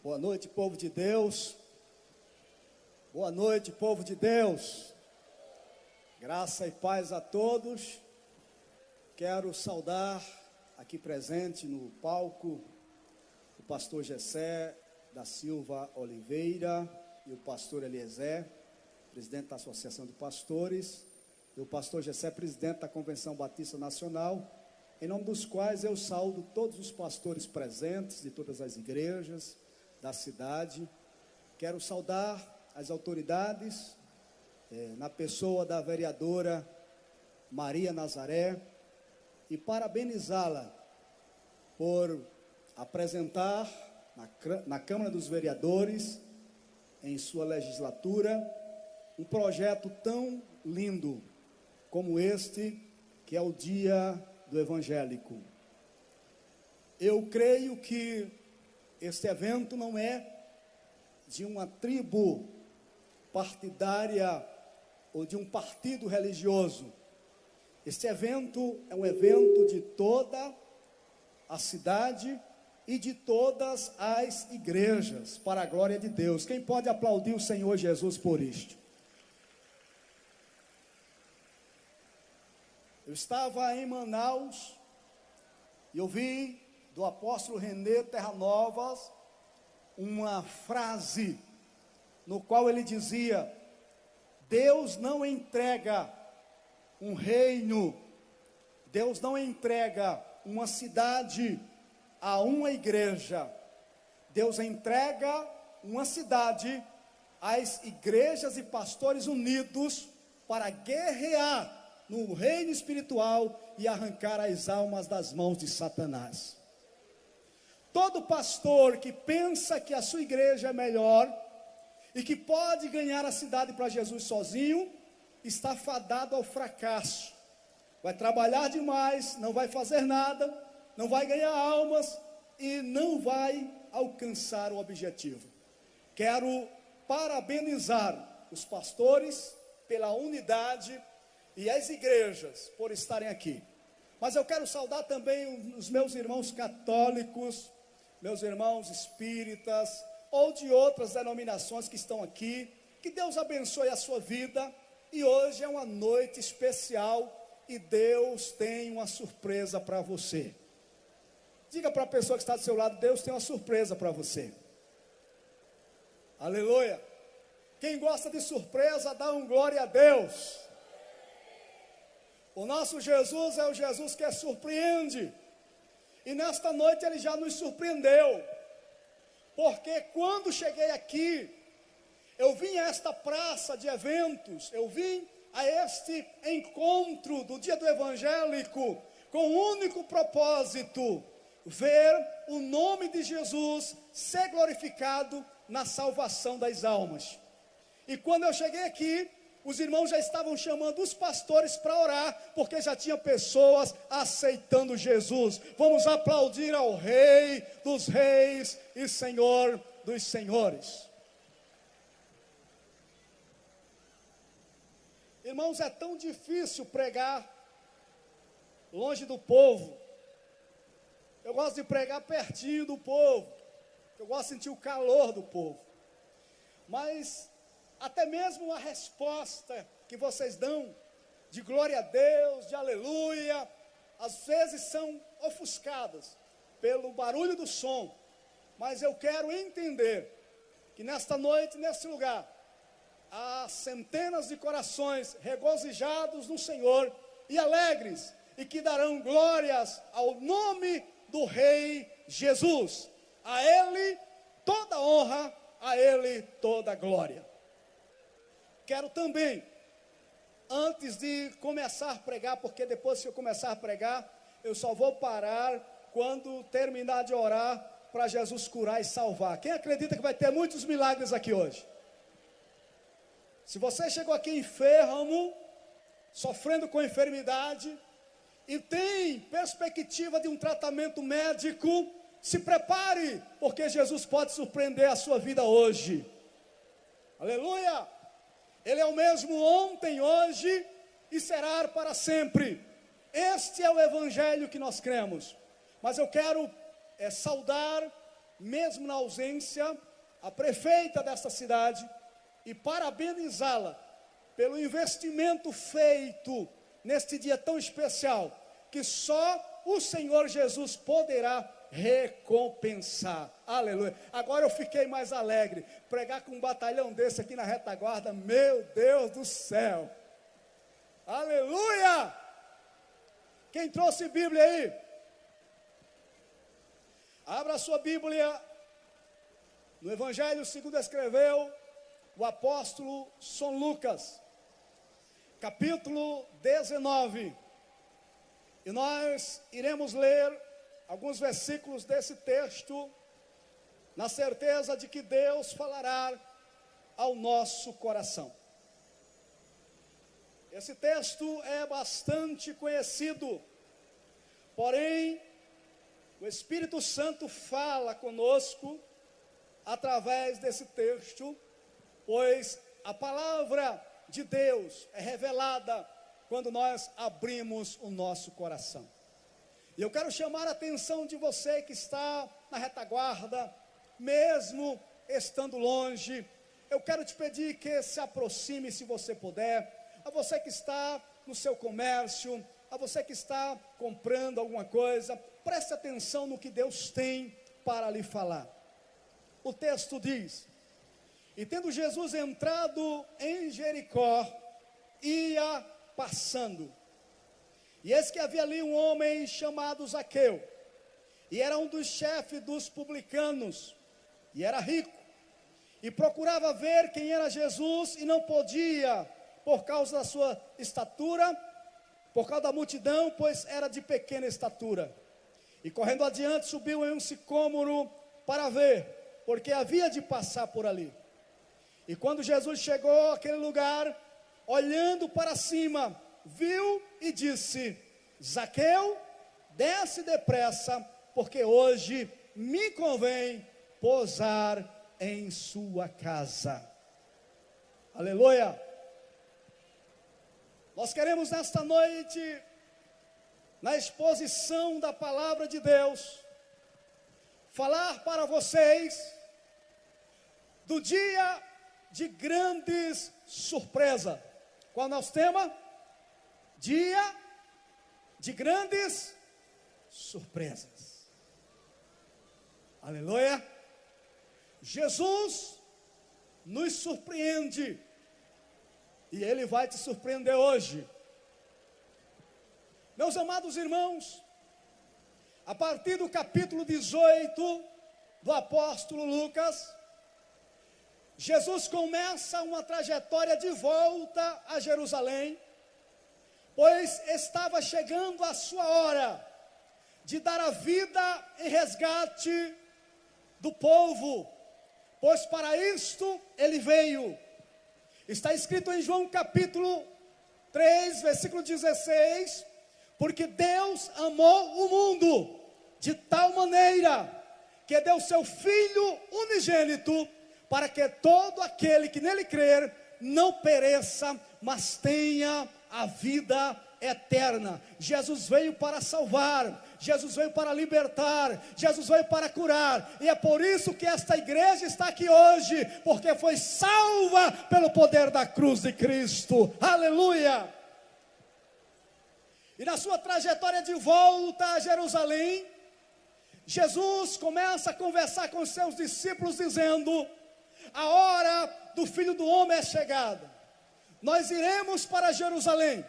Boa noite, povo de Deus. Boa noite, povo de Deus. Graça e paz a todos. Quero saudar aqui presente no palco o pastor Gessé da Silva Oliveira e o pastor Eliezer, presidente da Associação de Pastores, e o pastor Gessé, presidente da Convenção Batista Nacional, em nome dos quais eu saúdo todos os pastores presentes de todas as igrejas da cidade. Quero saudar as autoridades, na pessoa da vereadora Maria Nazaré, e parabenizá-la por apresentar na Câmara dos Vereadores, em sua legislatura, um projeto tão lindo como este, que é o Dia do Evangélico. Eu creio que este evento não é de uma tribo partidária ou de um partido religioso. Este evento é um evento de toda a cidade e de todas as igrejas, para a glória de Deus. Quem pode aplaudir o Senhor Jesus por isto? Eu estava em Manaus e ouvi do apóstolo René Terra Novas uma frase no qual ele dizia: Deus não entrega um reino, Deus não entrega uma cidade a uma igreja, Deus entrega uma cidade às igrejas e pastores unidos para guerrear no reino espiritual e arrancar as almas das mãos de Satanás. Todo pastor que pensa que a sua igreja é melhor e que pode ganhar a cidade para Jesus sozinho, está fadado ao fracasso. Vai trabalhar demais, não vai fazer nada, não vai ganhar almas e não vai alcançar o objetivo. Quero parabenizar os pastores pela unidade e as igrejas por estarem aqui. Mas eu quero saudar também os meus irmãos católicos, meus irmãos espíritas, ou de outras denominações que estão aqui. Que Deus abençoe a sua vida. E hoje é uma noite especial e Deus tem uma surpresa para você. Diga para a pessoa que está do seu lado: Deus tem uma surpresa para você. Aleluia. Quem gosta de surpresa, dá um glória a Deus. O nosso Jesus é o Jesus que surpreende. E nesta noite ele já nos surpreendeu. Porque quando cheguei aqui, eu vim a esta praça de eventos, eu vim a este encontro do Dia do Evangélico, com o único propósito: ver o nome de Jesus ser glorificado na salvação das almas. E quando eu cheguei aqui, os irmãos já estavam chamando os pastores para orar, porque já tinha pessoas aceitando Jesus. Vamos aplaudir ao Rei dos Reis e Senhor dos Senhores. Irmãos, é tão difícil pregar longe do povo. Eu gosto de pregar pertinho do povo. Eu gosto de sentir o calor do povo. Mas até mesmo a resposta que vocês dão de glória a Deus, de aleluia, às vezes são ofuscadas pelo barulho do som. Mas eu quero entender que nesta noite, nesse lugar, há centenas de corações regozijados no Senhor e alegres, e que darão glórias ao nome do Rei Jesus. A Ele toda honra, a Ele toda glória. Quero também, antes de começar a pregar, porque depois que eu começar a pregar, eu só vou parar quando terminar de orar para Jesus curar e salvar. Quem acredita que vai ter muitos milagres aqui hoje? Se você chegou aqui enfermo, sofrendo com enfermidade, e tem perspectiva de um tratamento médico, se prepare, porque Jesus pode surpreender a sua vida hoje. Aleluia! Ele é o mesmo ontem, hoje e será para sempre. Este é o evangelho que nós cremos. Mas eu quero saudar mesmo na ausência, a prefeita desta cidade e parabenizá-la pelo investimento feito neste dia tão especial, que só o Senhor Jesus poderá recompensar. Aleluia. Agora eu fiquei mais alegre. Pregar com um batalhão desse aqui na retaguarda, meu Deus do céu. Aleluia. Quem trouxe Bíblia aí? Abra a sua Bíblia no Evangelho segundo escreveu o apóstolo São Lucas, capítulo 19. E nós iremos ler alguns versículos desse texto, na certeza de que Deus falará ao nosso coração. Esse texto é bastante conhecido, porém, o Espírito Santo fala conosco através desse texto, pois a palavra de Deus é revelada quando nós abrimos o nosso coração. E eu quero chamar a atenção de você que está na retaguarda, mesmo estando longe. Eu quero te pedir que se aproxime, se você puder, a você que está no seu comércio, a você que está comprando alguma coisa, preste atenção no que Deus tem para lhe falar. O texto diz: e tendo Jesus entrado em Jericó, ia passando. E eis que havia ali um homem chamado Zaqueu, e era um dos chefes dos publicanos, e era rico, e procurava ver quem era Jesus, e não podia, por causa da sua estatura, por causa da multidão, pois era de pequena estatura. E correndo adiante, subiu em um sicômoro para ver, porque havia de passar por ali. E quando Jesus chegou àquele lugar, olhando para cima, viu e disse: Zaqueu, desce depressa, porque hoje me convém pousar em sua casa. Aleluia. Nós queremos nesta noite, na exposição da palavra de Deus, falar para vocês do dia de grandes surpresas. Qual é o nosso tema? Dia de grandes surpresas. Aleluia. Jesus nos surpreende, e Ele vai te surpreender hoje. Meus amados irmãos, a partir do capítulo 18 do apóstolo Lucas, Jesus começa uma trajetória de volta a Jerusalém, pois estava chegando a sua hora de dar a vida em resgate do povo, pois para isto ele veio. Está escrito em João capítulo 3, versículo 16, porque Deus amou o mundo de tal maneira que deu seu Filho unigênito, para que todo aquele que nele crer não pereça, mas tenha a vida eterna. Jesus veio para salvar, Jesus veio para libertar, Jesus veio para curar, e é por isso que esta igreja está aqui hoje, porque foi salva pelo poder da cruz de Cristo. Aleluia! E na sua trajetória de volta a Jerusalém, Jesus começa a conversar com seus discípulos dizendo: a hora do Filho do Homem é chegada, nós iremos para Jerusalém,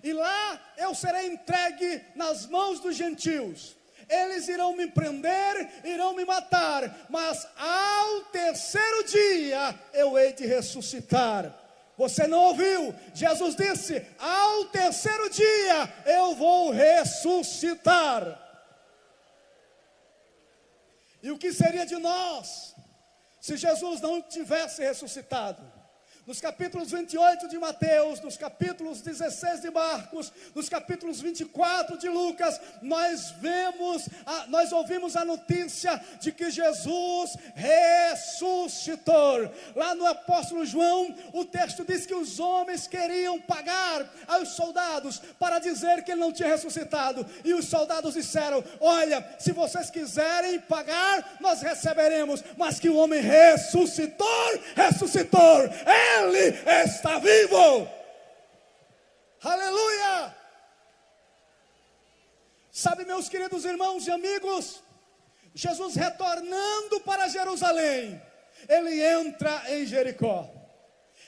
e lá eu serei entregue nas mãos dos gentios. Eles irão me prender, irão me matar, mas ao terceiro dia eu hei de ressuscitar. Você não ouviu? Jesus disse: ao terceiro dia eu vou ressuscitar. E o que seria de nós se Jesus não tivesse ressuscitado? nos capítulos 28 de Mateus, nos capítulos 16 de Marcos, nos capítulos 24 de Lucas, nós ouvimos a notícia de que Jesus ressuscitou. Lá no apóstolo João, o texto diz que os homens queriam pagar aos soldados para dizer que ele não tinha ressuscitado, e os soldados disseram: olha, se vocês quiserem pagar, nós receberemos, mas que o homem ressuscitou, ele está vivo. Aleluia! Sabe, meus queridos irmãos e amigos, Jesus retornando para Jerusalém, ele entra em Jericó.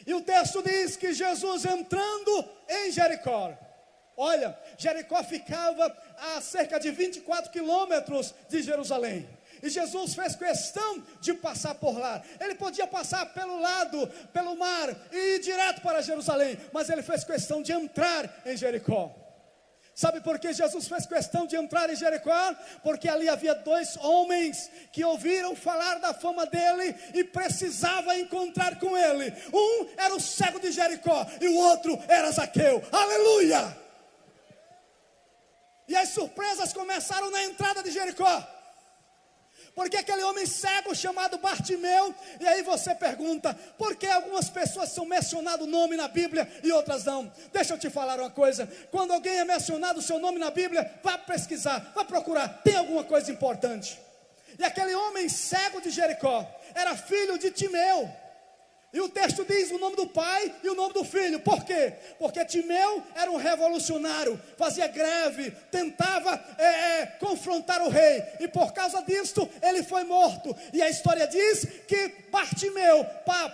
E o texto diz que Jesus entrando em Jericó, olha, Jericó ficava a cerca de 24 quilômetros de Jerusalém. E Jesus fez questão de passar por lá. Ele podia passar pelo mar e ir direto para Jerusalém, mas ele fez questão de entrar em Jericó. Sabe por que Jesus fez questão de entrar em Jericó? Porque ali havia 2 homens que ouviram falar da fama dele e precisavam encontrar com ele. Um era o cego de Jericó e o outro era Zaqueu. Aleluia! E as surpresas começaram na entrada de Jericó. Porque aquele homem cego chamado Bartimeu, e aí você pergunta, por que algumas pessoas são mencionadas o nome na Bíblia e outras não? Deixa eu te falar uma coisa, quando alguém é mencionado o seu nome na Bíblia, vá pesquisar, vá procurar, tem alguma coisa importante. E aquele homem cego de Jericó, era filho de Timeu. E o texto diz o nome do pai e o nome do filho. Por quê? Porque Timeu era um revolucionário, fazia greve, tentava confrontar o rei. E por causa disto, ele foi morto. E a história diz que Bartimeu,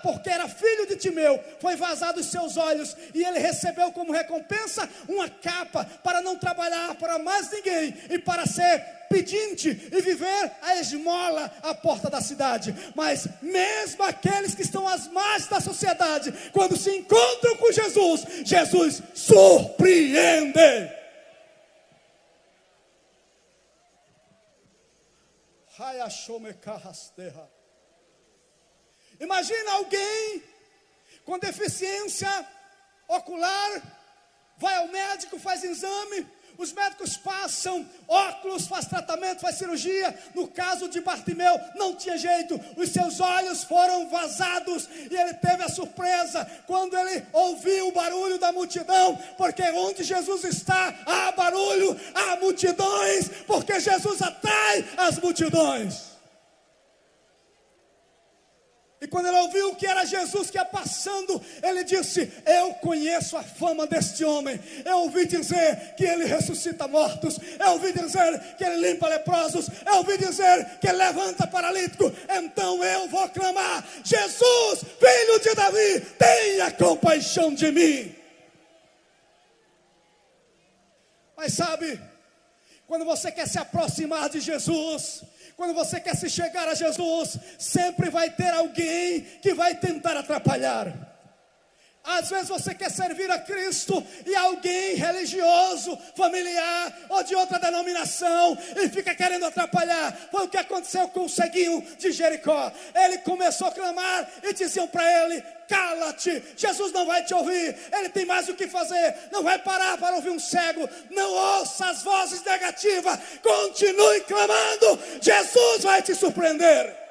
porque era filho de Timeu, foi vazado os seus olhos. E ele recebeu como recompensa uma capa para não trabalhar para mais ninguém e para ser pedinte e viver a esmola à porta da cidade. Mas mesmo aqueles que estão às margens da sociedade, quando se encontram com Jesus, Jesus surpreende. Imagina alguém com deficiência ocular, vai ao médico, faz exame, os médicos passam óculos, faz tratamento, faz cirurgia. No caso de Bartimeu, não tinha jeito, os seus olhos foram vazados. E ele teve a surpresa quando ele ouviu o barulho da multidão, porque onde Jesus está, há barulho, há multidões, porque Jesus atrai as multidões. E quando ele ouviu que era Jesus que ia passando, ele disse: eu conheço a fama deste homem. Eu ouvi dizer que ele ressuscita mortos. Eu ouvi dizer que ele limpa leprosos. Eu ouvi dizer que ele levanta paralítico. Então eu vou clamar: Jesus, filho de Davi, tenha compaixão de mim. Mas sabe, quando você quer se aproximar de Jesus, quando você quer se chegar a Jesus, sempre vai ter alguém que vai tentar atrapalhar. Às vezes você quer servir a Cristo e alguém religioso, familiar ou de outra denominação e fica querendo atrapalhar. Foi o que aconteceu com o ceguinho de Jericó. Ele começou a clamar e diziam para ele: cala-te, Jesus não vai te ouvir, ele tem mais o que fazer, não vai parar para ouvir um cego. Não ouça as vozes negativas, continue clamando, Jesus vai te surpreender.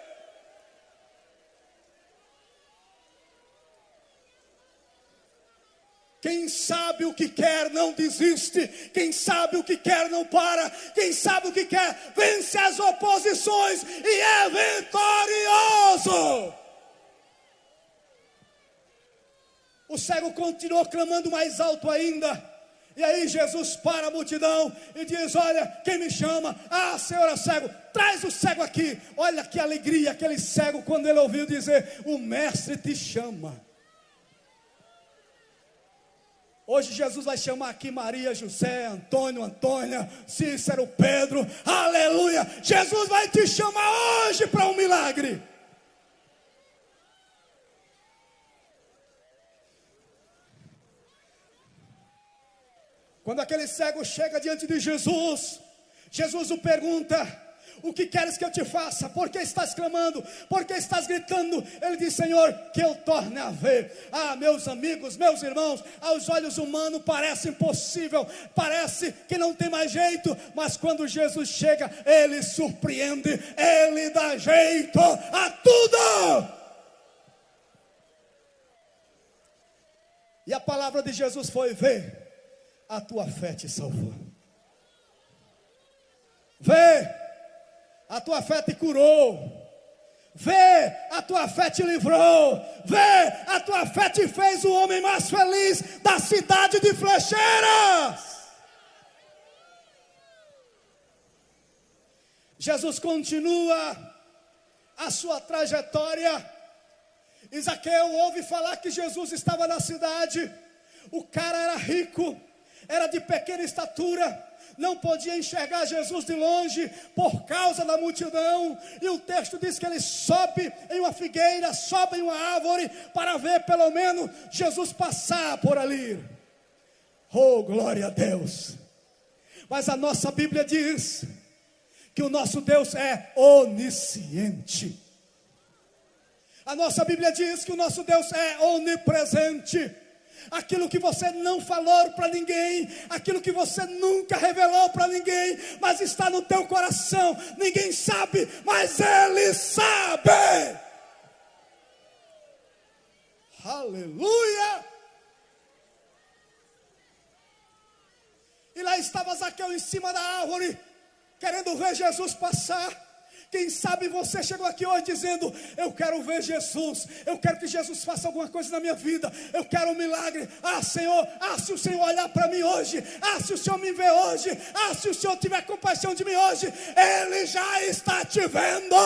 Quem sabe o que quer não desiste. Quem sabe o que quer não para. Quem sabe o que quer vence as oposições e é vitorioso. O cego continuou clamando mais alto ainda. E aí Jesus para a multidão e diz: olha, quem me chama? Ah, Senhor, é cego, traz o cego aqui. Olha que alegria aquele cego quando ele ouviu dizer: o mestre te chama. Hoje Jesus vai chamar aqui Maria, José, Antônio, Antônia, Cícero, Pedro, aleluia. Jesus vai te chamar hoje para um milagre. Quando aquele cego chega diante de Jesus, Jesus o pergunta: O que queres que eu te faça? Por que estás clamando? Por que estás gritando? Ele diz: Senhor, que eu torne a ver. Ah, meus amigos, meus irmãos, aos olhos humanos parece impossível, parece que não tem mais jeito, mas quando Jesus chega, Ele surpreende, Ele dá jeito a tudo. E a palavra de Jesus foi: vê, a tua fé te salvou. Vê, a tua fé te curou. Vê, a tua fé te livrou. Vê, a tua fé te fez o homem mais feliz da cidade de Flecheiras. Jesus continua a sua trajetória. E Zaqueu ouve falar que Jesus estava na cidade. O cara era rico, era de pequena estatura, não podia enxergar Jesus de longe por causa da multidão. E o texto diz que ele sobe em uma figueira, sobe em uma árvore para ver pelo menos Jesus passar por ali. Oh, glória a Deus! Mas a nossa Bíblia diz que o nosso Deus é onisciente. A nossa Bíblia diz que o nosso Deus é onipresente. Aquilo que você não falou para ninguém, aquilo que você nunca revelou para ninguém, mas está no teu coração, ninguém sabe, mas Ele sabe. Aleluia! E lá estava Zaqueu em cima da árvore, querendo ver Jesus passar. Quem sabe você chegou aqui hoje dizendo: eu quero ver Jesus, eu quero que Jesus faça alguma coisa na minha vida, eu quero um milagre. Ah, Senhor, se o Senhor olhar para mim hoje, se o Senhor me ver hoje, se o Senhor tiver compaixão de mim hoje, Ele já está te vendo.